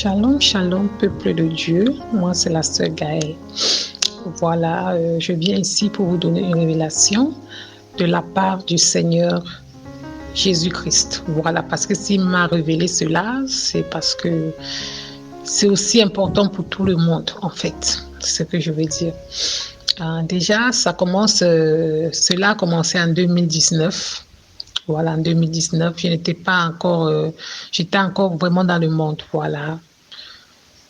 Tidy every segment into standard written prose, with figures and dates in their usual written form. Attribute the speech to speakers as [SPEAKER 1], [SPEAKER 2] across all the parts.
[SPEAKER 1] Shalom, shalom, peuple de Dieu. Moi, c'est la sœur Gaëlle. Voilà, je viens ici pour vous donner une révélation de la part du Seigneur Jésus-Christ. Voilà, parce que s'il m'a révélé cela, c'est parce que c'est aussi important pour tout le monde, en fait. C'est ce que je veux dire. Déjà, cela a commencé en 2019. Voilà, en 2019, je n'étais pas encore, j'étais encore vraiment dans le monde, voilà.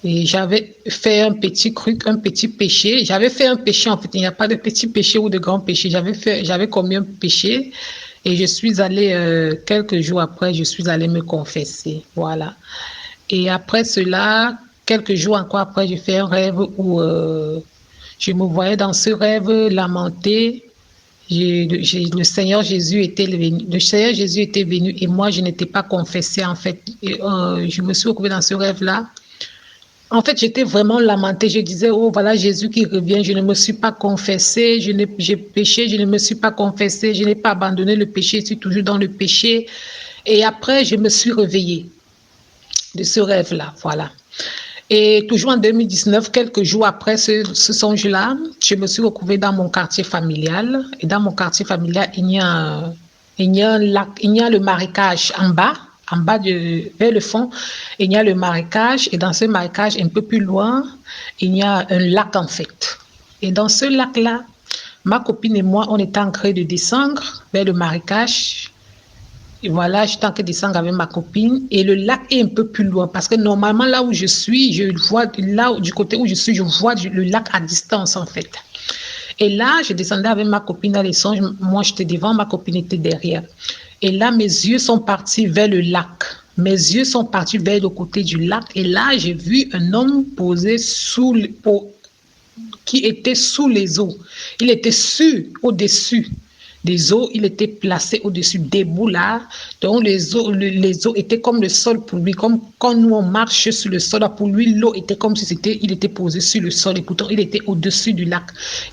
[SPEAKER 1] Et j'avais fait un petit truc, un petit péché. J'avais fait un péché, en fait, il n'y a pas de petit péché ou de grand péché. J'avais commis un péché et je suis allée, quelques jours après, je suis allée me confesser, voilà. Et après cela, quelques jours encore après, j'ai fait un rêve où je me voyais dans ce rêve lamenter. Le Seigneur Jésus était venu et moi je n'étais pas confessée en fait. Et, je me suis retrouvée dans ce rêve-là. En fait, j'étais vraiment lamentée. Je disais, oh voilà Jésus qui revient. Je ne me suis pas confessée. J'ai péché, je ne me suis pas confessée. Je n'ai pas abandonné le péché. Je suis toujours dans le péché. Et après, je me suis réveillée de ce rêve-là. Voilà. Et toujours en 2019, quelques jours après ce songe-là, je me suis retrouvée dans mon quartier familial. Et dans mon quartier familial, il y a le marécage en bas vers le fond, il y a le marécage. Et dans ce marécage, un peu plus loin, il y a un lac en fait. Et dans ce lac-là, ma copine et moi, on était en train de descendre vers le marécage. Et voilà, j'étais en train de descendre avec ma copine et le lac est un peu plus loin parce que normalement là où je suis, je vois du côté où je suis, je vois le lac à distance en fait. Et là, je descendais avec ma copine dans les songes, moi j'étais devant, ma copine était derrière. Et là, mes yeux sont partis vers le lac. Mes yeux sont partis vers le côté du lac et là, j'ai vu un homme posé qui était sous les eaux. Il était au-dessus des eaux, il était placé au-dessus des bouts là. Donc les eaux étaient comme le sol pour lui, comme quand nous on marche sur le sol. Pour lui, l'eau était comme si il était posé sur le sol. Et pourtant, il était au-dessus du lac.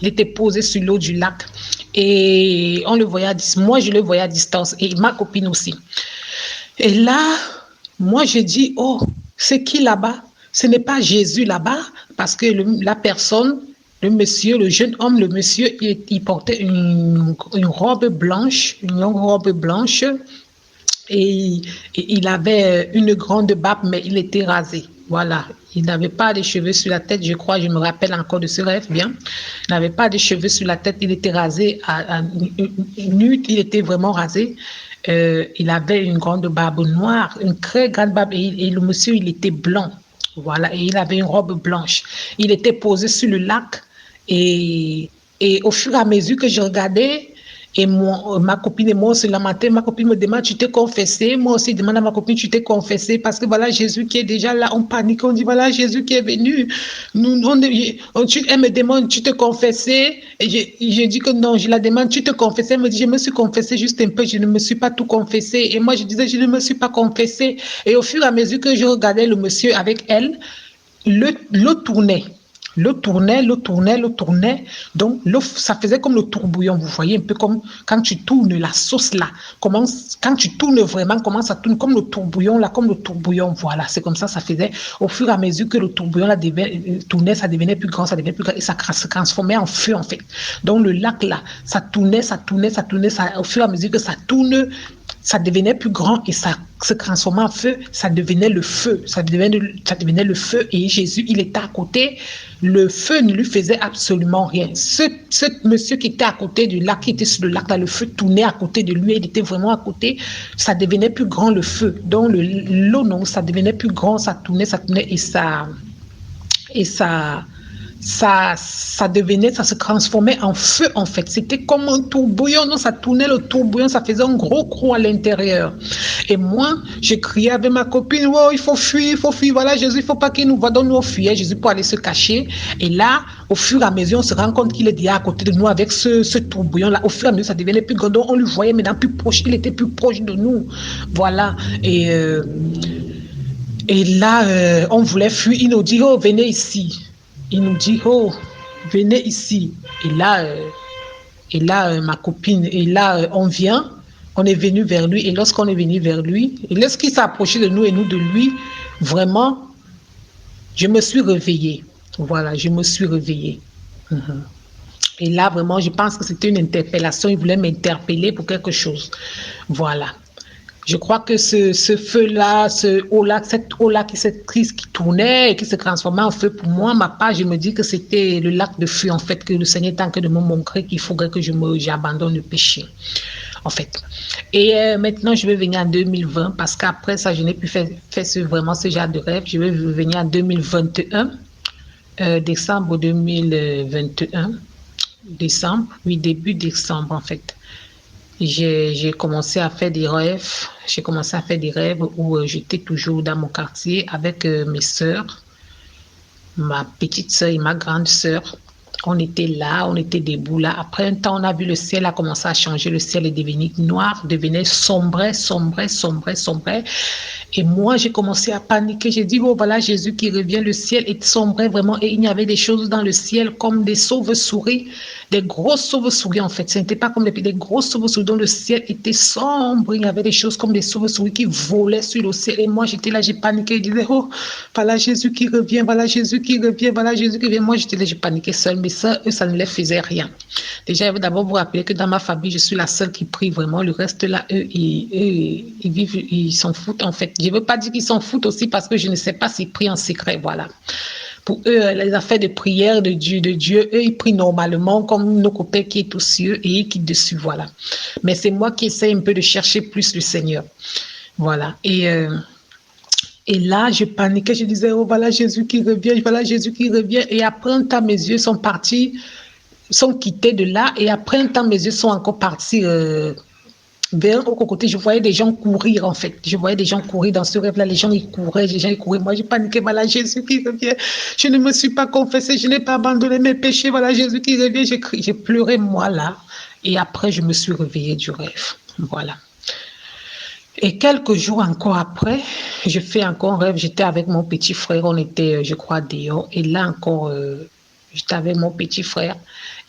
[SPEAKER 1] Il était posé sur l'eau du lac. Et on le voyait à distance. Moi, je le voyais à distance. Et ma copine aussi. Et là, moi, je dis, oh, c'est qui là-bas? Ce n'est pas Jésus là-bas, parce que la personne, le monsieur, le jeune homme, le monsieur, il portait une robe blanche, une longue robe blanche, et il avait une grande barbe, mais il était rasé. Voilà, il n'avait pas de cheveux sur la tête, je crois, je me rappelle encore de ce rêve bien. Il n'avait pas de cheveux sur la tête, il était rasé, nu, il était vraiment rasé. Il avait une grande barbe noire, une très grande barbe, et le monsieur, il était blanc. Voilà, et il avait une robe blanche. Il était posé sur le lac. Et au fur et à mesure que je regardais, et ma copine et moi, on se lamentait. Ma copine me demande, tu t'es confessé? Moi aussi, je demande à ma copine, tu t'es confessé? Parce que voilà, Jésus qui est déjà là, on panique, on dit, voilà, Jésus qui est venu. Elle me demande, tu t'es confessé? Et je dis que non, je la demande, tu te confessé? Elle me dit, je me suis confessé juste un peu, je ne me suis pas tout confessé. Et moi, je disais, je ne me suis pas confessé. Et au fur et à mesure que je regardais le monsieur avec elle, l'eau tournait. L'eau tournait. Donc, l'eau, ça faisait comme le tourbouillon. Vous voyez, un peu comme quand tu tournes la sauce là. Quand tu tournes vraiment, comment ça tourne? Comme le tourbouillon là, comme le tourbouillon. Voilà, c'est comme ça faisait. Au fur et à mesure que le tourbouillon là tournait, ça devenait plus grand, et ça se transformait en feu en fait. Donc, le lac là, ça tournait. Au fur et à mesure que ça tourne, ça devenait plus grand et ça se transformait en feu, ça devenait le feu, ça devenait le feu et Jésus, il était à côté, le feu ne lui faisait absolument rien. Ce monsieur qui était à côté du lac, qui était sur le lac, là, le feu tournait à côté de lui, il était vraiment à côté, ça devenait plus grand le feu. Donc l'eau, non, ça devenait plus grand, ça tournait ça devenait, ça se transformait en feu en fait. C'était comme un tourbouillon, non, ça tournait le tourbouillon, ça faisait un gros croc à l'intérieur. Et moi, je criais avec ma copine, oh, il faut fuir, voilà, Jésus, il ne faut pas qu'il nous voie, donc nous on fuyait, Jésus pour aller se cacher. Et là, au fur et à mesure, on se rend compte qu'il est déjà à côté de nous avec ce tourbouillon-là. Au fur et à mesure, ça devenait plus grand, donc on le voyait maintenant plus proche, il était plus proche de nous. Voilà. Et là, on voulait fuir, il nous dit, oh, venez ici. Il nous dit, oh, venez ici. Et là, ma copine, on vient, on est venu vers lui. Et lorsqu'on est venu vers lui, et lorsqu'il s'est approché de nous et nous de lui, vraiment, Je me suis réveillée. Voilà, je me suis réveillée. Mhm. Et là, vraiment, je pense que c'était une interpellation. Il voulait m'interpeller pour quelque chose. Voilà. Je crois que ce feu-là, ce eau-là, cette eau-là, cette crise qui tournait et qui se transformait en feu, pour moi, ma part, je me dis que c'était le lac de feu, en fait, que le Seigneur est en train de me montrer qu'il faudrait que j'abandonne le péché, en fait. Et maintenant, je vais venir en 2020 parce qu'après ça, je n'ai plus fait vraiment ce genre de rêve. Je vais venir en 2021, décembre 2021, décembre, oui, début décembre, en fait. J'ai commencé à faire des rêves. J'ai commencé à faire des rêves où j'étais toujours dans mon quartier avec mes sœurs, ma petite sœur et ma grande sœur. On était là, on était debout là. Après un temps, on a vu le ciel a commencé à changer. Le ciel est devenu noir, devenait sombre, sombre, sombre, sombre. Et moi, j'ai commencé à paniquer. J'ai dit, oh voilà, Jésus qui revient, le ciel est sombre vraiment. Et il y avait des choses dans le ciel comme des sauves-souris, des grosses sauves-souris en fait. Ce n'était pas comme des grosses sauves-souris dont le ciel était sombre. Il y avait des choses comme des sauves-souris qui volaient sur le ciel. Et moi, j'étais là, j'ai paniqué. Je disais, oh, voilà Jésus qui revient, voilà Jésus qui revient, voilà Jésus qui revient. Moi, j'étais là, j'ai paniqué seule. Mais ça, eux, ça ne les faisait rien. Déjà, il faut d'abord vous rappeler que dans ma famille, je suis la seule qui prie vraiment. Le reste là, eux, ils vivent, ils s'en foutent en fait. Je ne veux pas dire qu'ils s'en foutent aussi parce que je ne sais pas s'ils prient en secret, voilà. Pour eux, les affaires de prière de Dieu, eux, ils prient normalement comme nos copains qui est aux cieux et ils quittent dessus, voilà. Mais c'est moi qui essaie un peu de chercher plus le Seigneur, voilà. Et là, je paniquais, je disais, oh voilà Jésus qui revient, voilà Jésus qui revient. Et après un temps, mes yeux sont partis, sont quittés de là. Et après un temps, mes yeux sont encore partis vers au côté, je voyais des gens courir en fait. Je voyais des gens courir dans ce rêve-là. Les gens ils couraient, les gens ils couraient. Moi, je paniquais. Voilà Jésus qui revient. Je ne me suis pas confessé, je n'ai pas abandonné mes péchés. Voilà Jésus qui revient. J'ai pleuré moi là. Et après, je me suis réveillée du rêve. Voilà. Et quelques jours encore après, je fais encore un rêve. J'étais avec mon petit frère. On était, je crois, dehors. Et là encore, j'étais avec mon petit frère.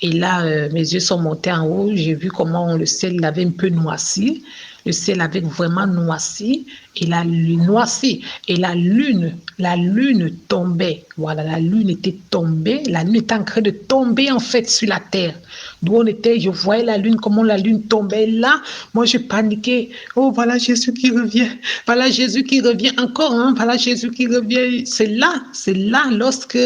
[SPEAKER 1] Et là, mes yeux sont montés en haut. J'ai vu comment le ciel avait un peu noirci. Le ciel avait vraiment noirci. Et la lune noirci. Et la lune tombait. Voilà, la lune était tombée. La lune était en train de tomber en fait sur la terre. D'où on était, je voyais la lune, comment la lune tombait. Là, moi, je paniquais. Oh, voilà Jésus qui revient. Voilà Jésus qui revient encore. Hein? Voilà Jésus qui revient. C'est là, lorsque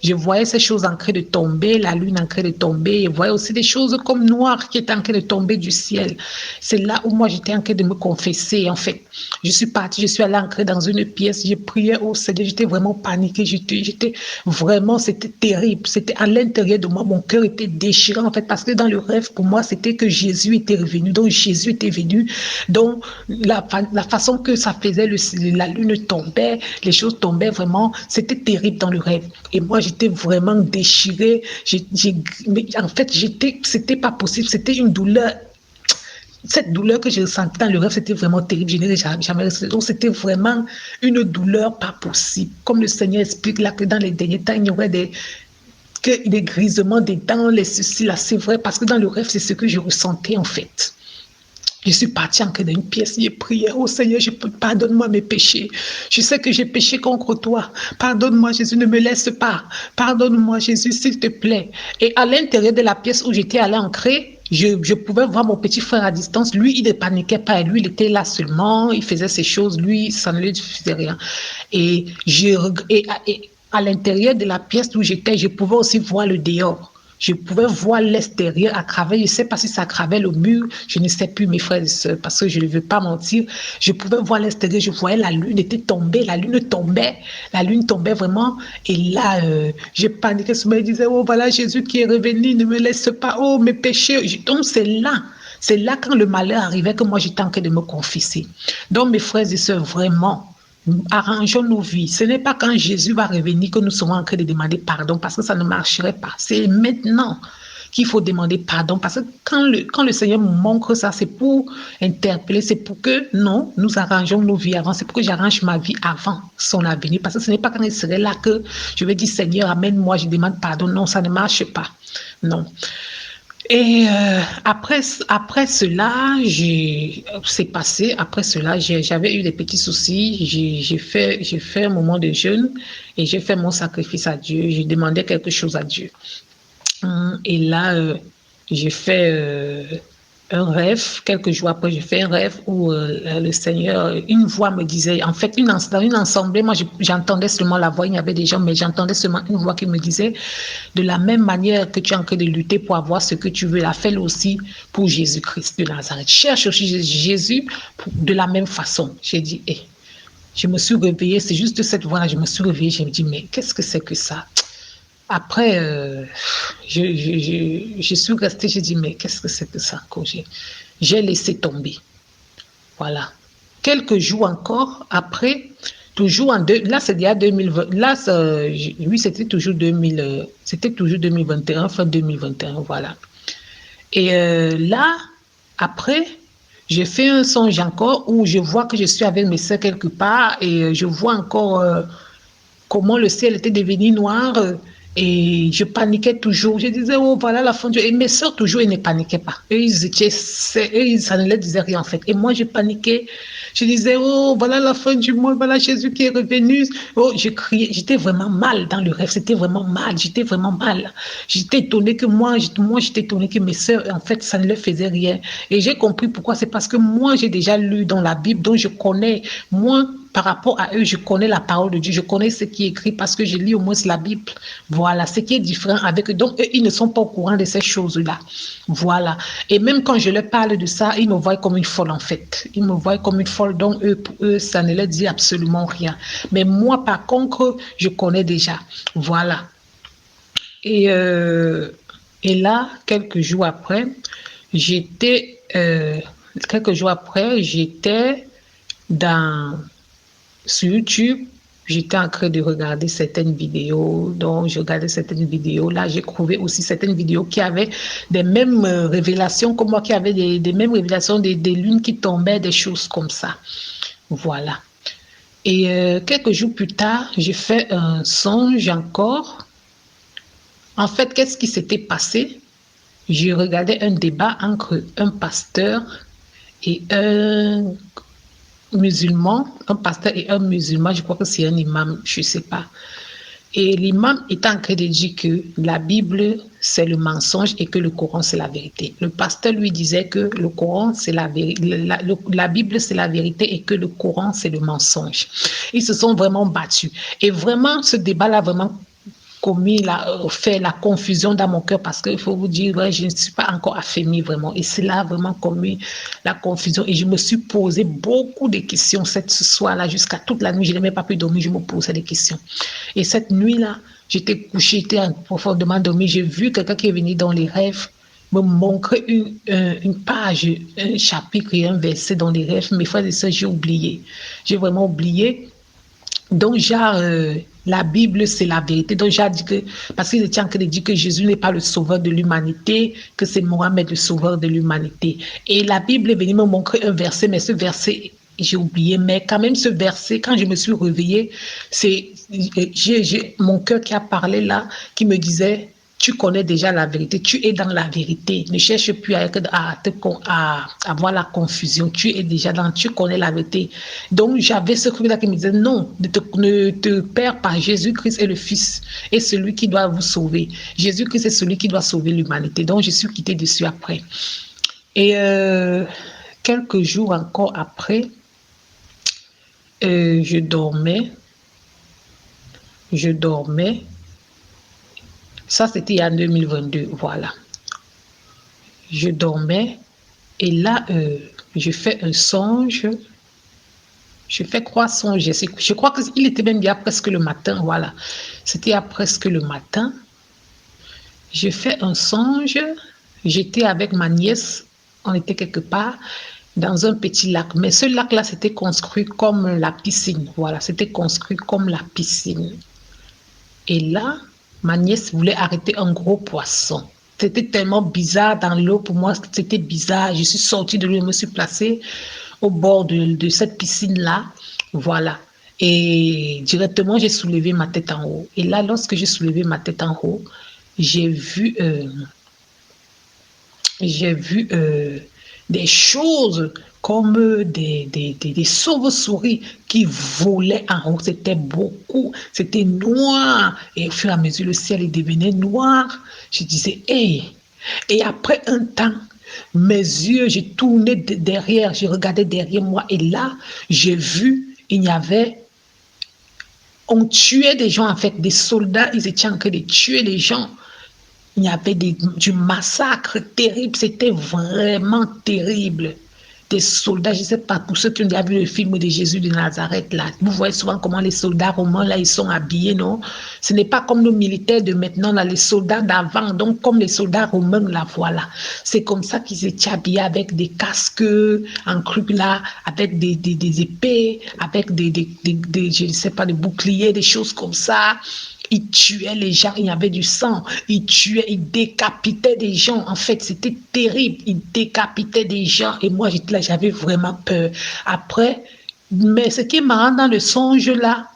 [SPEAKER 1] je voyais ces choses en train de tomber, la lune en train de tomber. Je voyais aussi des choses comme noires qui étaient en train de tomber du ciel. C'est là où moi, j'étais en train de me confesser, en fait. Je suis partie, je suis allée entrer dans une pièce. Je priais au Seigneur. J'étais vraiment paniquée. J'étais vraiment, c'était terrible. C'était à l'intérieur de moi. Mon cœur était déchiré, en fait, parce que dans le rêve, pour moi, c'était que Jésus était revenu. Donc, Jésus était venu. Donc, la façon que ça faisait, la lune tombait, les choses tombaient vraiment, c'était terrible dans le rêve. Et moi, j'étais vraiment déchirée. Mais en fait, c'était pas possible. C'était une douleur. Cette douleur que j'ai ressentie dans le rêve, c'était vraiment terrible. Je n'ai jamais ressentie. Donc, c'était vraiment une douleur pas possible. Comme le Seigneur explique là que dans les derniers temps, il y aurait des grisements des dents, les ceci là, c'est vrai, parce que dans le rêve, c'est ce que je ressentais en fait. Je suis partie en dans une pièce, j'ai prié, oh Seigneur, pardonne-moi mes péchés. Je sais que j'ai péché contre toi. Pardonne-moi, Jésus, ne me laisse pas. Pardonne-moi, Jésus, s'il te plaît. Et à l'intérieur de la pièce où j'étais allée ancrer, je pouvais voir mon petit frère à distance. Lui, il ne paniquait pas. Lui, il était là seulement. Il faisait ses choses. Lui, ça ne lui faisait rien. Et à l'intérieur de la pièce où j'étais, je pouvais aussi voir le dehors. Je pouvais voir l'extérieur à travers, je ne sais pas si c'est à travers le mur, je ne sais plus mes frères et sœurs, parce que je ne veux pas mentir. Je pouvais voir l'extérieur, je voyais la lune était tombée, la lune tombait vraiment. Et là, j'ai paniqué, je me disais, oh voilà Jésus qui est revenu, ne me laisse pas, oh mes péchés. Donc c'est là quand le malheur arrivait que moi j'étais en train de me confesser. Donc mes frères et sœurs, vraiment, arrangeons nos vies. Ce n'est pas quand Jésus va revenir que nous serons en train de demander pardon parce que ça ne marcherait pas. C'est maintenant qu'il faut demander pardon parce que quand le Seigneur me montre ça, c'est pour interpeller, c'est pour que non, nous arrangeons nos vies avant. C'est pour que j'arrange ma vie avant son avenir parce que ce n'est pas quand il serait là que je vais dire Seigneur, amène-moi, je demande pardon. Non, ça ne marche pas. Non. Et après cela, c'est passé. Après cela, j'avais eu des petits soucis. J'ai fait un moment de jeûne et j'ai fait mon sacrifice à Dieu. J'ai demandé quelque chose à Dieu. Et là, j'ai fait un rêve. Quelques jours après, j'ai fait un rêve où le Seigneur, une voix me disait, en fait, dans une assemblée, moi, j'entendais seulement la voix, il y avait des gens, mais j'entendais seulement une voix qui me disait, de la même manière que tu es en train de lutter pour avoir ce que tu veux, la fais aussi pour Jésus-Christ de Nazareth. Cherche aussi Jésus de la même façon. J'ai dit, je me suis réveillée, c'est juste cette voix-là, je me suis réveillée, je me dis, mais qu'est-ce que c'est que ça? Après, je suis restée, j'ai dit, mais qu'est-ce que c'est que ça? J'ai laissé tomber. Voilà. Quelques jours encore après, toujours là c'est déjà 2020, là oui c'était toujours 2021, fin 2021, voilà. Et là, après, j'ai fait un songe encore où je vois que je suis avec mes soeurs quelque part et je vois encore comment le ciel était devenu noir et je paniquais toujours. Je disais, oh voilà la fin du... Et mes soeurs toujours, ils ne paniquaient pas. Eux, ça ne leur disait rien en fait. Et moi, je paniquais. Je disais, oh voilà la fin du monde, voilà Jésus qui est revenu. Oh, je criais, j'étais vraiment mal dans le rêve, c'était vraiment mal, j'étais vraiment mal. J'étais étonnée que moi j'étais étonnée que mes soeurs, en fait, ça ne leur faisait rien. Et j'ai compris pourquoi, c'est parce que moi, j'ai déjà lu dans la Bible, donc je connais, moi, par rapport à eux, je connais la parole de Dieu, je connais ce qui est écrit parce que je lis au moins la Bible. Voilà, ce qui est différent avec eux. Donc, eux, ils ne sont pas au courant de ces choses-là. Voilà. Et même quand je leur parle de ça, ils me voient comme une folle, en fait. Ils me voient comme une folle. Donc, pour eux, ça ne leur dit absolument rien. Mais moi, par contre, je connais déjà. Voilà. Et là, quelques jours après, j'étais sur YouTube, j'étais en train de regarder certaines vidéos, donc je regardais certaines vidéos. Là, j'ai trouvé aussi certaines vidéos qui avaient des mêmes révélations comme moi, qui avaient des mêmes révélations, des lunes qui tombaient, des choses comme ça. Voilà. Et quelques jours plus tard, j'ai fait un songe encore. En fait, qu'est-ce qui s'était passé? Je regardais un débat entre un pasteur et un musulman, un pasteur et un musulman, je crois que c'est un imam, je ne sais pas. Et l'imam est en train de dire que la Bible, c'est le mensonge et que le Coran, c'est la vérité. Le pasteur lui disait que le Coran, c'est la Bible, c'est la vérité et que le Coran, c'est le mensonge. Ils se sont vraiment battus. Et vraiment, ce débat-là, vraiment fait la confusion dans mon cœur parce qu'il faut vous dire, ouais, je ne suis pas encore affermie vraiment. Et cela a vraiment commis la confusion. Et je me suis posé beaucoup de questions ce soir-là, jusqu'à toute la nuit. Je n'ai même pas pu dormir, je me posais des questions. Et cette nuit-là, j'étais couchée, j'étais profondément dormie. J'ai vu quelqu'un qui est venu dans les rêves me montrer une page, un chapitre et un verset dans les rêves. Mes frères et sœurs, j'ai oublié. J'ai vraiment oublié. Donc, la Bible, c'est la vérité. Donc, j'ai dit que, parce qu'il était en train de dire que Jésus n'est pas le sauveur de l'humanité, que c'est Mohamed le sauveur de l'humanité. Et la Bible est venue me montrer un verset, mais ce verset, j'ai oublié. Mais quand même, ce verset, quand je me suis réveillée, c'est mon cœur qui a parlé là, qui me disait, tu connais déjà la vérité, tu es dans la vérité. Ne cherche plus à avoir la confusion. Tu es déjà dans, tu connais la vérité. Donc, j'avais ce truc-là qui me disait, non, ne te perds pas. Jésus-Christ est le Fils et celui qui doit vous sauver. Jésus-Christ est celui qui doit sauver l'humanité. Donc, je suis quittée dessus après. Et quelques jours encore après, je dormais. Ça, c'était en 2022, voilà. Je dormais et là, je fais un songe. Je fais croire songe. Je crois qu'il était même bien presque le matin, voilà. C'était à presque le matin. Je fais un songe. J'étais avec ma nièce. On était quelque part dans un petit lac. Mais ce lac-là, c'était construit comme la piscine. Voilà, c'était construit comme la piscine. Et là, ma nièce voulait arrêter un gros poisson. C'était tellement bizarre dans l'eau. Pour moi, c'était bizarre. Je suis sortie de l'eau, je me suis placée au bord de cette piscine-là. Voilà. Et directement, j'ai soulevé ma tête en haut. Et là, lorsque j'ai soulevé ma tête en haut, j'ai vu j'ai vu des choses comme des chauves-souris qui volaient en haut. C'était beaucoup, c'était noir. Et au fur et à mesure, le ciel il devenait noir. Je disais, hey! Et après un temps, mes yeux, j'ai tourné derrière, j'ai regardé derrière moi. Et là, j'ai vu, il y avait on tuait des gens, en fait, des soldats, ils étaient en train de tuer les gens. Il y avait du massacre terrible, c'était vraiment terrible. Des soldats, je ne sais pas, pour ceux qui ont déjà vu le film de Jésus de Nazareth, là, vous voyez souvent comment les soldats romains, là, ils sont habillés, non? Ce n'est pas comme nos militaires de maintenant, là, les soldats d'avant, donc comme les soldats romains, là, voilà. C'est comme ça qu'ils étaient habillés avec des casques en crupe, là, avec des épées, avec je ne sais pas, des boucliers, des choses comme ça. Il tuait les gens, il y avait du sang, il tuait, il décapitait des gens. En fait, c'était terrible. Il décapitait des gens et moi, j'étais là, j'avais vraiment peur. Après, mais ce qui est marrant dans le songe là,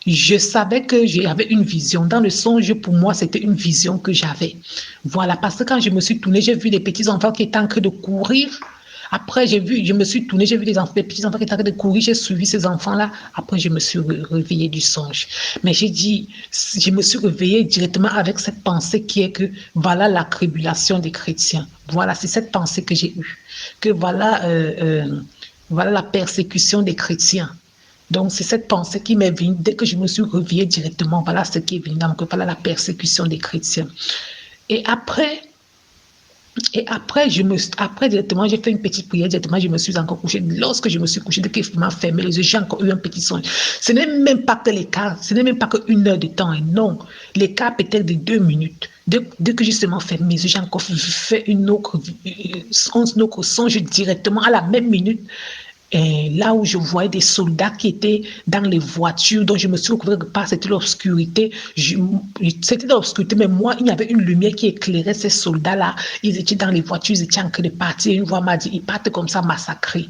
[SPEAKER 1] je savais que j'avais une vision. Dans le songe, pour moi, c'était une vision que j'avais. Voilà, parce que quand je me suis tournée, j'ai vu des petits enfants qui étaient en train de courir. Après, je me suis tournée, j'ai vu des petits enfants qui étaient en train de courir, j'ai suivi ces enfants-là. Après, je me suis réveillée du songe. Mais j'ai dit, je me suis réveillée directement avec cette pensée qui est que voilà la tribulation des chrétiens. Voilà, c'est cette pensée que j'ai eue. Que voilà la persécution des chrétiens. Donc, c'est cette pensée qui m'est venue dès que je me suis réveillée directement. Voilà ce qui est venu. Donc, voilà la persécution des chrétiens. Et après, après directement, j'ai fait une petite prière, directement, je me suis encore couchée. Lorsque je me suis couchée, dès qu'il m'a fermé les yeux, j'ai encore eu un petit songe. Ce n'est même pas que l'écart, ce n'est même pas qu'une heure de temps, non. L'écart peut-être de 2 minutes. Dès que justement fermé mes yeux, j'ai encore fait un autre songe directement à la même minute. Et là où je voyais des soldats qui étaient dans les voitures, donc je me suis retrouvé quelque part, c'était l'obscurité. C'était l'obscurité, mais moi, il y avait une lumière qui éclairait ces soldats-là. Ils étaient dans les voitures, ils étaient en train de partir. Une voix m'a dit, ils partent comme ça massacrés.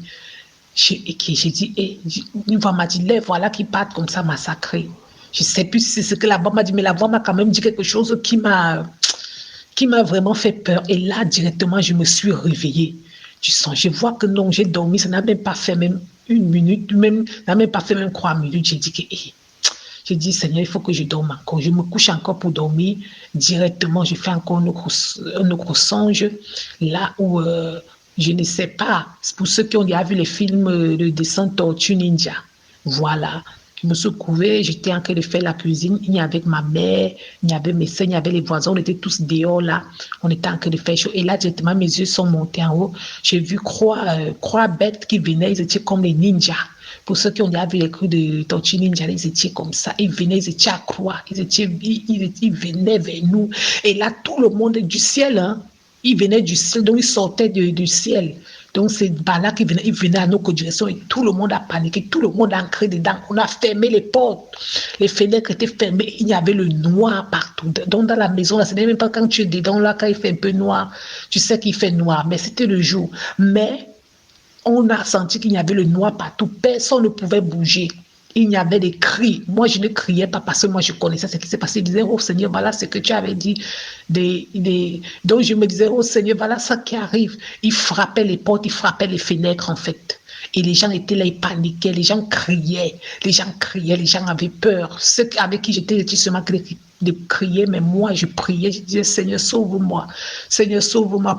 [SPEAKER 1] J'ai dit, une voix m'a dit, les voilà qui partent comme ça massacrés. Je ne sais plus si c'est ce que la voix m'a dit, mais la voix m'a quand même dit quelque chose qui m'a vraiment fait peur. Et là, directement, je me suis réveillée. Je vois que non, j'ai dormi, ça n'a même pas fait même 1 minute, ça n'a même pas fait même 3 minutes. J'ai dit que, j'ai dit, Seigneur, il faut que je dorme encore. Je me couche encore pour dormir. Directement, je fais encore un autre songe, là où je ne sais pas. C'est pour ceux qui ont déjà vu les films de dessin Tortue Ninja. Voilà. Je me suis couvée, j'étais en train de faire la cuisine. Il y avait ma mère, il y avait mes soeurs, il y avait les voisins, on était tous dehors là. On était en train de faire chaud. Et là, directement, mes yeux sont montés en haut. J'ai vu croix bêtes qui venaient, ils étaient comme les ninjas. Pour ceux qui ont déjà vu les coups de Tortue Ninja, ils étaient comme ça. Ils venaient, ils étaient à croix. Ils venaient vers nous. Et là, tout le monde du ciel, hein, ils venaient du ciel, donc ils sortaient du ciel. Donc c'est par là qu'ils venaient à notre direction et tout le monde a paniqué, tout le monde a entré dedans. On a fermé les portes, les fenêtres étaient fermées, il y avait le noir partout. Donc dans la maison, là, ce n'est même pas quand tu es dedans, là, quand il fait un peu noir, tu sais qu'il fait noir, mais c'était le jour. Mais on a senti qu'il y avait le noir partout, personne ne pouvait bouger. Il y avait des cris. Moi, je ne criais pas parce que moi, je connaissais ce qui s'est passé. Je disais, oh Seigneur, voilà ce que tu avais dit. Donc, je me disais, oh Seigneur, voilà ça qui arrive. Il frappait les portes, il frappait les fenêtres, en fait. Et les gens étaient là, ils paniquaient, les gens criaient, les gens avaient peur. Ceux avec qui j'étais seulement de crier, mais moi, je priais, je disais, Seigneur, sauve-moi,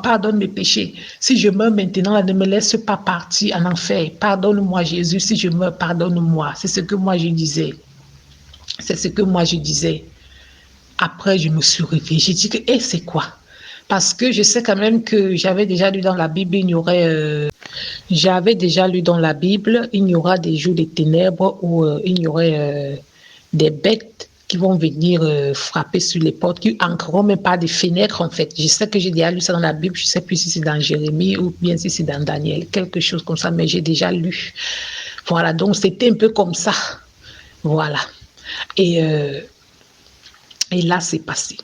[SPEAKER 1] pardonne mes péchés. Si je meurs maintenant, ne me laisse pas partir en enfer. Pardonne-moi, Jésus, si je meurs, pardonne-moi. C'est ce que moi, je disais. C'est ce que moi, je disais. Après, je me suis réveillée. J'ai dit que, c'est quoi? Parce que je sais quand même que j'avais déjà lu dans la Bible, j'avais déjà lu dans la Bible, il y aura des jours de ténèbres où il y aurait des bêtes qui vont venir frapper sur les portes, qui n'entreront même pas des fenêtres en fait. Je sais que j'ai déjà lu ça dans la Bible, je ne sais plus si c'est dans Jérémie ou bien si c'est dans Daniel, quelque chose comme ça, mais j'ai déjà lu. Voilà, donc c'était un peu comme ça. Voilà. Et là, c'est passé.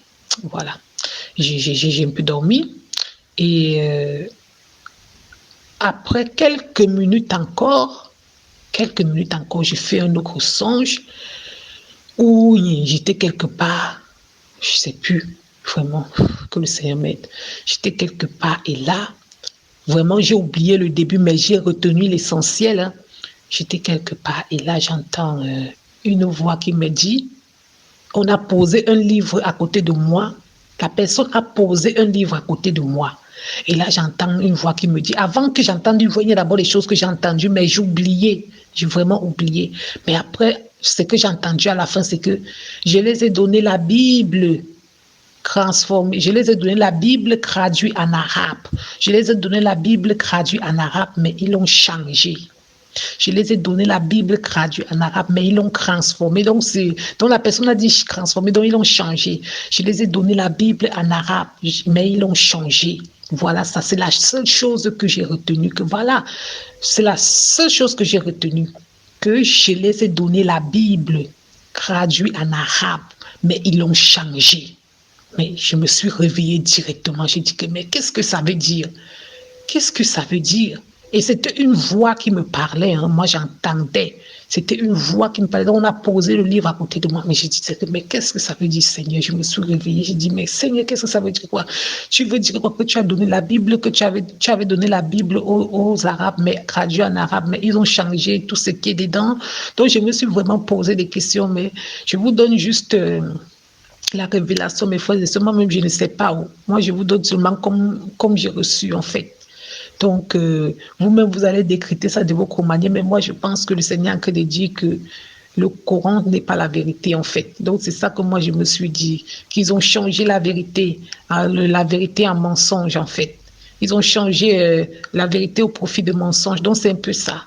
[SPEAKER 1] Voilà. J'ai un peu dormi. Et après quelques minutes encore, j'ai fait un autre songe où j'étais quelque part, je ne sais plus. Vraiment, que le Seigneur m'aide. J'étais quelque part et là, vraiment, j'ai oublié le début, mais j'ai retenu l'essentiel. Hein. J'étais quelque part et là, j'entends une voix qui me dit, on a posé un livre à côté de moi. La personne a posé un livre à côté de moi. Et là, j'entends une voix qui me dit, avant que j'entende une voix, il y a d'abord les choses que j'ai entendues, mais j'ai oublié. J'ai vraiment oublié. Mais après, ce que j'ai entendu à la fin, c'est que je les ai donné la Bible transformée. Je les ai donné la Bible traduite en arabe. Je les ai donné la Bible traduite en arabe, mais ils l'ont changé. Je les ai donné la Bible traduite en arabe, mais ils l'ont transformée. Donc la personne a dit transformée, donc ils l'ont changé. Je les ai donné la Bible en arabe, mais ils l'ont changé. Voilà, ça c'est la seule chose que j'ai retenue. Que voilà, c'est la seule chose que j'ai retenue. Que je les ai donné la Bible traduite en arabe, mais ils l'ont changé. Mais je me suis réveillée directement. J'ai dit que, mais qu'est-ce que ça veut dire? Qu'est-ce que ça veut dire? Et c'était une voix qui me parlait. Hein. Moi, j'entendais. C'était une voix qui me parlait. Donc, on a posé le livre à côté de moi. Mais j'ai dit, mais qu'est-ce que ça veut dire, Seigneur? Je me suis réveillée. J'ai dit, mais Seigneur, qu'est-ce que ça veut dire quoi? Tu veux dire quoi? Que tu as donné la Bible, que tu avais donné la Bible aux Arabes, mais traduit en arabe, mais ils ont changé tout ce qui est dedans. Donc, je me suis vraiment posé des questions. Mais je vous donne juste... la révélation, mes frères et sœurs, moi-même, je ne sais pas où. Moi, je vous donne seulement comme j'ai reçu, en fait. Donc, vous-même, vous allez décrypter ça de votre manière, mais moi, je pense que le Seigneur est en train de dire que le Coran n'est pas la vérité, en fait. Donc, c'est ça que moi, je me suis dit, qu'ils ont changé la vérité en mensonge, en fait. Ils ont changé la vérité au profit de mensonge. Donc, c'est un peu ça.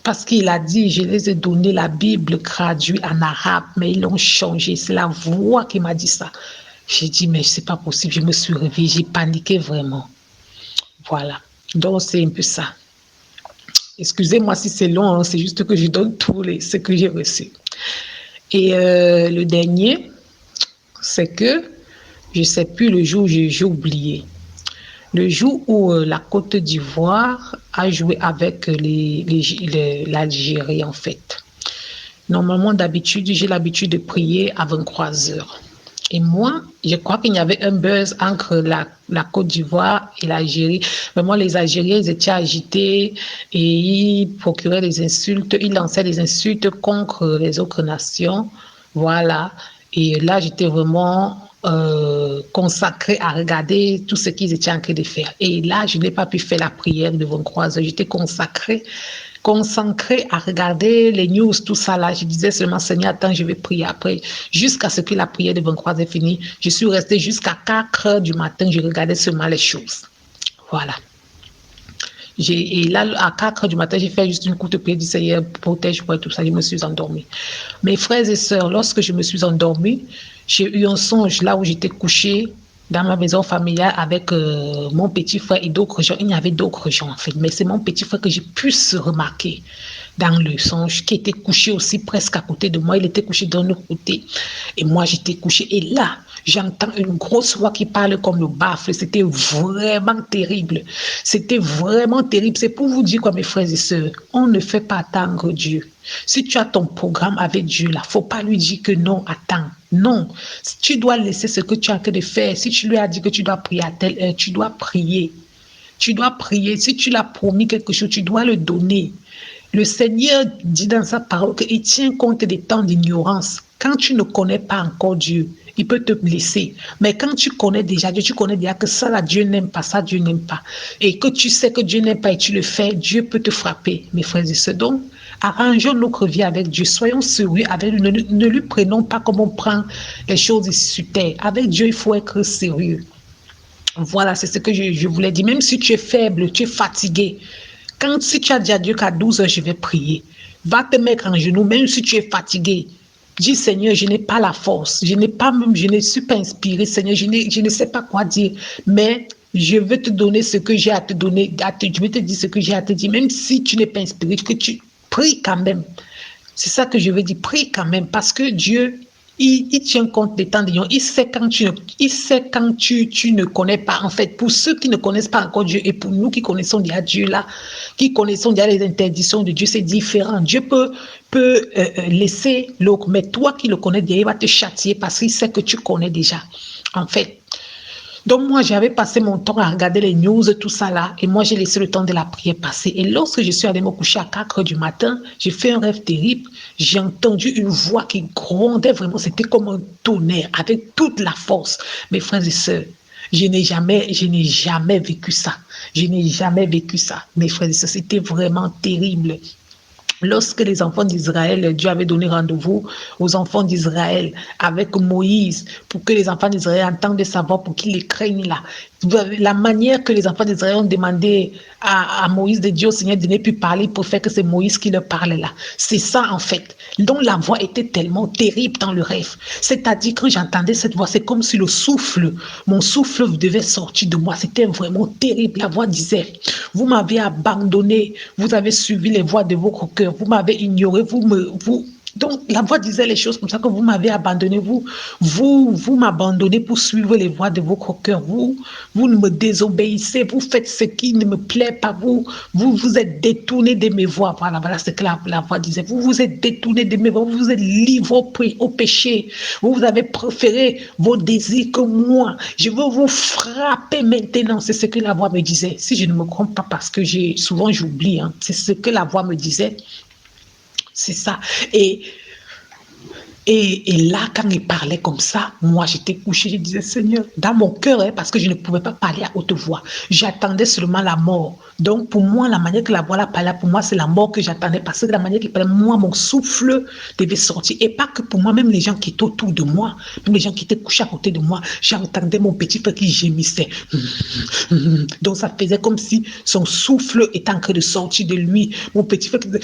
[SPEAKER 1] Parce qu'il a dit, je les ai donné la Bible traduite en arabe, mais ils l'ont changé. C'est la voix qui m'a dit ça. J'ai dit, mais c'est pas possible. Je me suis réveillée, j'ai paniqué vraiment. Voilà. Donc, c'est un peu ça. Excusez-moi si c'est long, hein, c'est juste que je donne ce que j'ai reçu. Et le dernier, c'est que je ne sais plus le jour où j'ai oublié. Le jour où la Côte d'Ivoire a joué avec l'Algérie, en fait. Normalement, d'habitude, j'ai l'habitude de prier à 23 heures. Et moi, je crois qu'il y avait un buzz entre la Côte d'Ivoire et l'Algérie. Vraiment, les Algériens, ils étaient agités et ils procuraient des insultes. Ils lançaient des insultes contre les autres nations. Voilà. Et là, j'étais vraiment consacrée à regarder tout ce qu'ils étaient en train de faire. Et là, je n'ai pas pu faire la prière de 23 heures. J'étais concentrée à regarder les news, tout ça là. Je disais seulement, Seigneur, attends, je vais prier après. Jusqu'à ce que la prière de 23 est finie. Je suis restée jusqu'à 4 heures du matin. Je regardais seulement les choses. Voilà. Et là, à 4 heures du matin, j'ai fait juste une courte prière du Seigneur, protège-moi et tout ça. Je me suis endormie. Mes frères et sœurs, lorsque je me suis endormie, j'ai eu un songe là où j'étais couchée dans ma maison familiale avec mon petit frère et d'autres gens. Il y avait d'autres gens en fait, mais c'est mon petit frère que j'ai pu se remarquer dans le songe, qui était couché aussi presque à côté de moi. Il était couché d'un autre côté et moi j'étais couchée. Et là, j'entends une grosse voix qui parle comme le baffle. C'était vraiment terrible. C'était vraiment terrible. C'est pour vous dire quoi, mes frères et sœurs, on ne fait pas attendre Dieu. Si tu as ton programme avec Dieu là, faut pas lui dire que non, attends. Non, tu dois laisser ce que tu as en train de faire. Si tu lui as dit que tu dois prier à telle heure, tu dois prier. Tu dois prier. Si tu l'as promis quelque chose, tu dois le donner. Le Seigneur dit dans sa parole qu'il tient compte des temps d'ignorance. Quand tu ne connais pas encore Dieu, il peut te blesser. Mais quand tu connais déjà Dieu, tu connais déjà que ça, là, Dieu n'aime pas, ça, Dieu n'aime pas. Et que tu sais que Dieu n'aime pas et tu le fais, Dieu peut te frapper, mes frères et sœurs. Donc, arrangeons notre vie avec Dieu. Soyons sérieux avec lui. Ne lui prenons pas comme on prend les choses ici sur terre. Avec Dieu, il faut être sérieux. Voilà, c'est ce que je voulais dire. Même si tu es faible, tu es fatigué. Si tu as dit à Dieu qu'à 12 heures, je vais prier, va te mettre en genoux, même si tu es fatigué. Dis, Seigneur, je n'ai pas la force. Je ne suis pas inspiré, Seigneur. Je ne sais pas quoi dire. Mais je veux te donner ce que j'ai à te donner. Je vais te dire ce que j'ai à te dire. Même si tu n'es pas inspiré, que tu pries quand même. C'est ça que je veux dire. Prie quand même. Parce que Dieu, Il tient compte des temps de Dieu. Il sait quand tu ne connais pas. En fait, pour ceux qui ne connaissent pas encore Dieu et pour nous qui connaissons déjà Dieu là, qui connaissons déjà les interdictions de Dieu, c'est différent. Dieu peut laisser l'autre, mais toi qui le connais déjà, il va te châtier parce qu'il sait que tu connais déjà. En fait. Donc moi, j'avais passé mon temps à regarder les news, tout ça là, et moi, j'ai laissé le temps de la prière passer. Et lorsque je suis allée me coucher à 4 heures du matin, j'ai fait un rêve terrible. J'ai entendu une voix qui grondait vraiment, c'était comme un tonnerre, avec toute la force. Mes frères et sœurs, je n'ai jamais vécu ça. Je n'ai jamais vécu ça. Mes frères et sœurs, c'était vraiment terrible. Lorsque les enfants d'Israël, Dieu avait donné rendez-vous aux enfants d'Israël avec Moïse pour que les enfants d'Israël entendent savoir pour qu'ils les craignent là. La manière que les enfants d'Israël ont demandé à Moïse de dire au Seigneur de ne plus parler pour faire que c'est Moïse qui leur parlait là. C'est ça en fait. Donc la voix était tellement terrible dans le rêve. C'est-à-dire que j'entendais cette voix, c'est comme si mon souffle devait sortir de moi. C'était vraiment terrible. La voix disait, vous m'avez abandonné, vous avez suivi les voies de votre cœur, vous m'avez ignoré, donc, la voix disait les choses comme ça, que vous m'avez abandonné, vous m'abandonnez pour suivre les voies de votre cœur, vous ne me désobéissez, vous faites ce qui ne me plaît pas, vous êtes détourné de mes voies. Voilà ce que la voix disait. Vous êtes détourné de mes voies, vous êtes livré au péché, vous avez préféré vos désirs que moi. Je veux vous frapper maintenant, c'est ce que la voix me disait. Si je ne me trompe pas, parce que souvent j'oublie, hein, c'est ce que la voix me disait. C'est ça. Et là, quand il parlait comme ça, moi, j'étais couchée, je disais, Seigneur, dans mon cœur, hein, parce que je ne pouvais pas parler à haute voix. J'attendais seulement la mort. Donc, pour moi, la manière que la voix là parlait, pour moi, c'est la mort que j'attendais. Parce que la manière qu'il parlait, moi, mon souffle devait sortir. Et pas que pour moi, même les gens qui étaient autour de moi, même les gens qui étaient couchés à côté de moi, j'entendais mon petit frère qui gémissait. Donc, ça faisait comme si son souffle était en train de sortir de lui. Mon petit frère qui disait,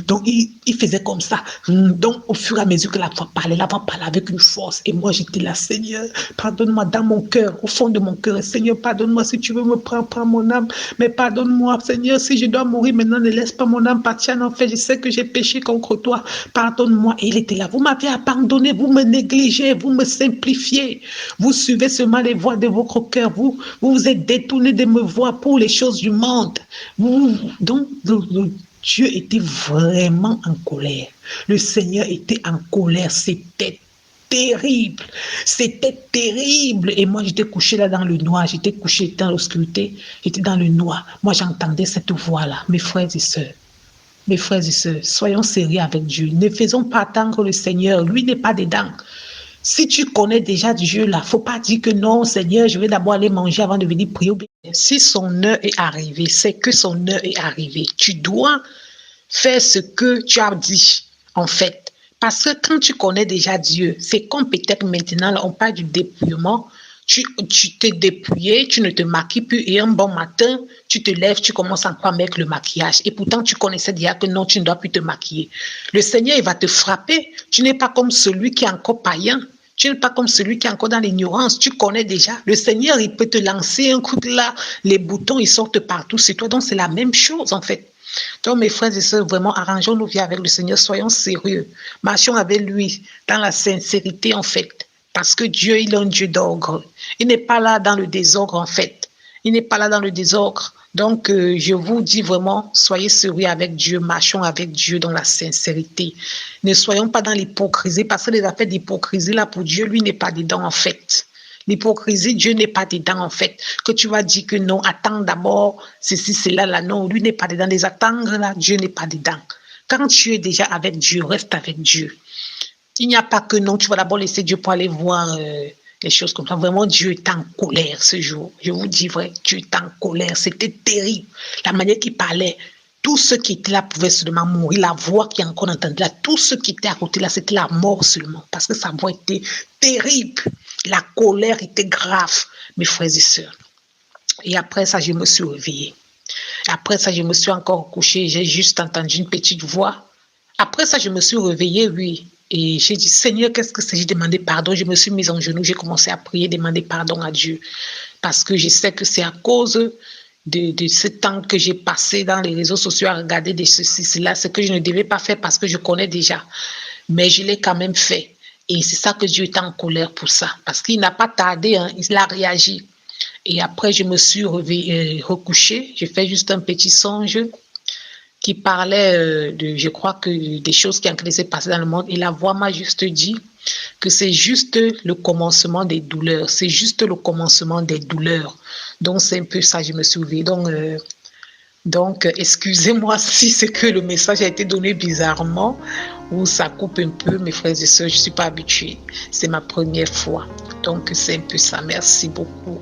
[SPEAKER 1] donc, il faisait comme ça. Donc, au fur et à mesure que la voix parlait avec une force. Et moi, j'étais là, Seigneur, pardonne-moi dans mon cœur, au fond de mon cœur. Seigneur, pardonne-moi si tu veux me prendre, prends mon âme. Mais pardonne-moi, Seigneur, si je dois mourir maintenant, ne laisse pas mon âme partir en enfer. Je sais que j'ai péché contre toi. Pardonne-moi. Et il était là. Vous m'avez abandonné, vous me négligez, vous me simplifiez. Vous suivez seulement les voies de votre cœur. Vous vous êtes détourné de me voir pour les choses du monde. Donc, Dieu était vraiment en colère. Le Seigneur était en colère. C'était terrible. C'était terrible. Et moi, j'étais couchée là dans le noir. J'étais couchée dans l'obscurité. J'étais dans le noir. Moi, j'entendais cette voix-là. Mes frères et sœurs, soyons sérieux avec Dieu. Ne faisons pas attendre le Seigneur. Lui n'est pas dedans. Si tu connais déjà Dieu là, faut pas dire que non, Seigneur, je vais d'abord aller manger avant de venir prier. Si son heure est arrivée, c'est que son heure est arrivée. Tu dois faire ce que tu as dit, en fait. Parce que quand tu connais déjà Dieu, c'est comme peut-être maintenant, là, on parle du dépouillement. Tu t'es dépouillé, tu ne te maquilles plus et un bon matin, tu te lèves, tu commences encore à mettre le maquillage. Et pourtant, tu connaissais déjà que non, tu ne dois plus te maquiller. Le Seigneur, il va te frapper. Tu n'es pas comme celui qui est encore païen. Tu n'es pas comme celui qui est encore dans l'ignorance. Tu connais déjà. Le Seigneur, il peut te lancer un coup de là. Les boutons, ils sortent partout sur toi. Donc, c'est la même chose, en fait. Donc, mes frères et sœurs, vraiment, arrangeons nos vies avec le Seigneur. Soyons sérieux. Marchons avec lui dans la sincérité, en fait. Parce que Dieu, il est un Dieu d'ordre. Il n'est pas là dans le désordre, en fait. Il n'est pas là dans le désordre. Donc, je vous dis vraiment, soyez sérieux avec Dieu, marchons avec Dieu dans la sincérité. Ne soyons pas dans l'hypocrisie, parce que les affaires d'hypocrisie, là, pour Dieu, lui n'est pas dedans, en fait. L'hypocrisie, Dieu n'est pas dedans, en fait. Que tu vas dire que non, attends d'abord, ceci, cela, là, non, lui n'est pas dedans. Les attendre, là, Dieu n'est pas dedans. Quand tu es déjà avec Dieu, reste avec Dieu. Il n'y a pas que non, tu vas d'abord laisser Dieu pour aller voir les choses comme ça. Vraiment, Dieu est en colère ce jour. Je vous dis vrai, Dieu est en colère. C'était terrible. La manière qu'il parlait, tous ceux qui étaient là pouvaient seulement mourir. La voix qui est encore entendue là, tous ceux qui étaient à côté là, c'était la mort seulement. Parce que sa voix était terrible. La colère était grave, mes frères et sœurs. Et après ça, je me suis réveillée. Après ça, je me suis encore couchée. J'ai juste entendu une petite voix. Après ça, je me suis réveillée, oui. Et j'ai dit, Seigneur, qu'est-ce que c'est? J'ai demandé pardon. Je me suis mise en genoux. J'ai commencé à prier, demander pardon à Dieu. Parce que je sais que c'est à cause de ce temps que j'ai passé dans les réseaux sociaux à regarder de ceci, cela, ce que je ne devais pas faire parce que je connais déjà. Mais je l'ai quand même fait. Et c'est ça que Dieu était en colère pour ça. Parce qu'il n'a pas tardé, hein, il a réagi. Et après, je me suis recouchée. J'ai fait juste un petit songe qui parlait de, je crois que des choses qui en train de se passer dans le monde. Et la voix m'a juste dit que c'est juste le commencement des douleurs. C'est juste le commencement des douleurs. Donc, c'est un peu ça, je me suis ouverte. Donc, excusez-moi si c'est que le message a été donné bizarrement ou ça coupe un peu, mes frères et sœurs, je ne suis pas habituée. C'est ma première fois. Donc, c'est un peu ça. Merci beaucoup.